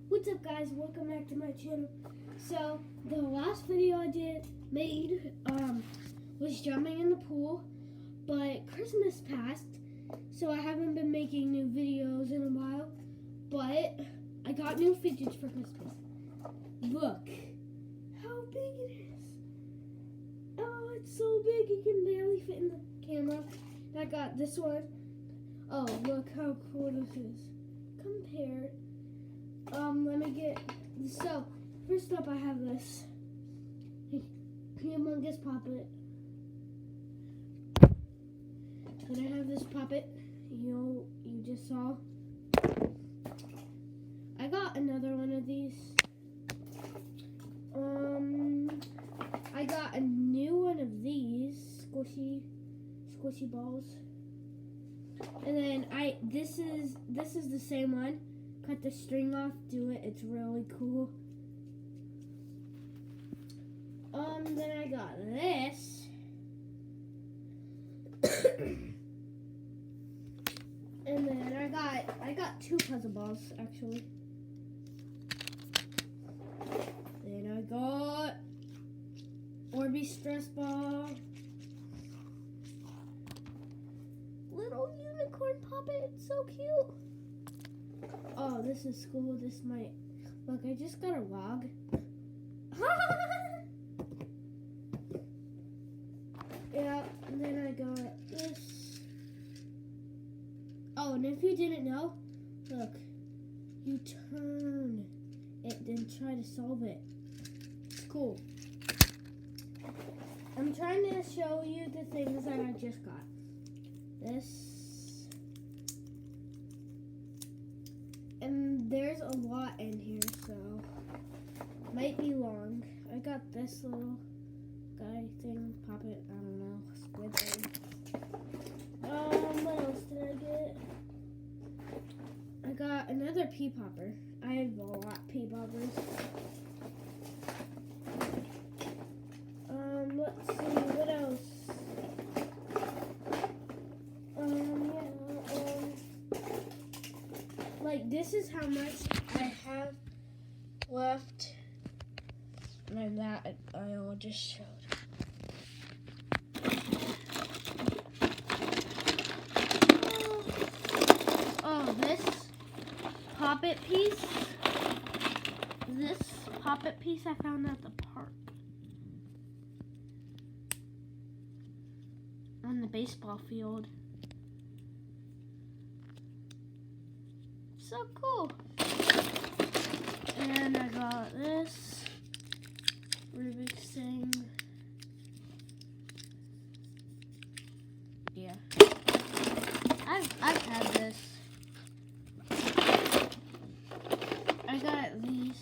What's up, guys? Welcome back to my channel. So the last video I made was jumping in the pool, but Christmas passed, so I haven't been making new videos in a while. But I got new fidgets for Christmas. Look how big it is. Oh, it's so big it can barely fit in the camera. And I got this one. Oh, look how cool this is. Compare. Let me get, so first up I have this humongous puppet. Then I have this puppet you just saw. I got another one of these. I got a new one of these squishy balls. And then this is the same one. Cut the string off, do it. It's really cool. Then I got this. And then I got two puzzle balls actually. Then I got Orby stress ball. Little unicorn puppet, it's so cute. Oh, this is cool. This might... Look, I just got a log. Yeah, and then I got this. Oh, and if you didn't know, look. You turn it, then try to solve it. It's cool. I'm trying to show you the things that I just got. This. And there's a lot in here, so might be long. I got this little guy thing, puppet, I don't know, squid thing. What else did I get? I got another pea popper. I have a lot of pea poppers. Let's see, what else? Like, this is how much I have left. And that I just showed. Oh, this puppet piece I found at the park. On the baseball field. So cool. And I got this Rubik's thing. Yeah. I've had this. I got this.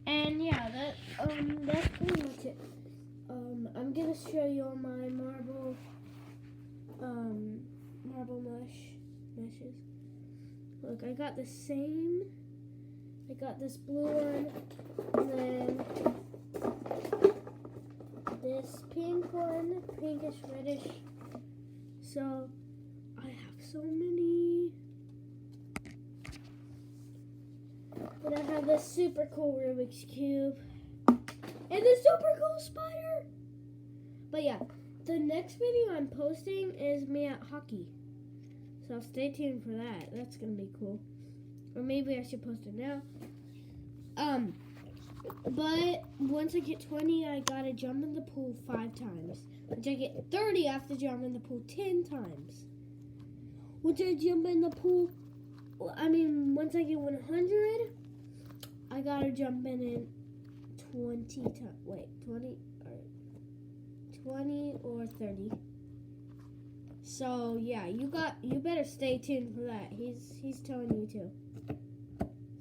And yeah, that's pretty much it. I'm gonna show you all my marble meshes. Look, I got the same. I got this blue one, and then this pink one, pinkish reddish. So I have so many. But I have this super cool Rubik's Cube and this super cool spider. But yeah, the next video I'm posting is me at hockey. So stay tuned for that. That's gonna be cool. Or maybe I should post it now. But once I get 20, I gotta jump in the pool 5 times. Once I get 30, I have to jump in the pool 10 times. Once I jump in the pool, once I get 100, I gotta jump in 20 times. Wait, 20 or 30. So yeah, you better stay tuned for that. He's telling you to.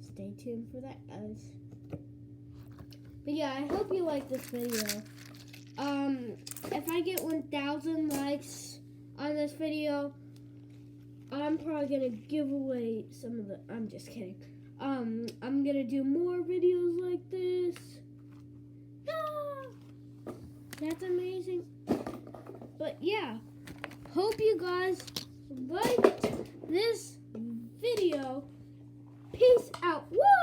Stay tuned for that, guys. But yeah, I hope you like this video. If I get 1,000 likes on this video, I'm probably gonna give away some of the. I'm just kidding. I'm gonna do more videos like this. Ah, that's amazing. But yeah. Hope you guys liked this video. Peace out. Woo!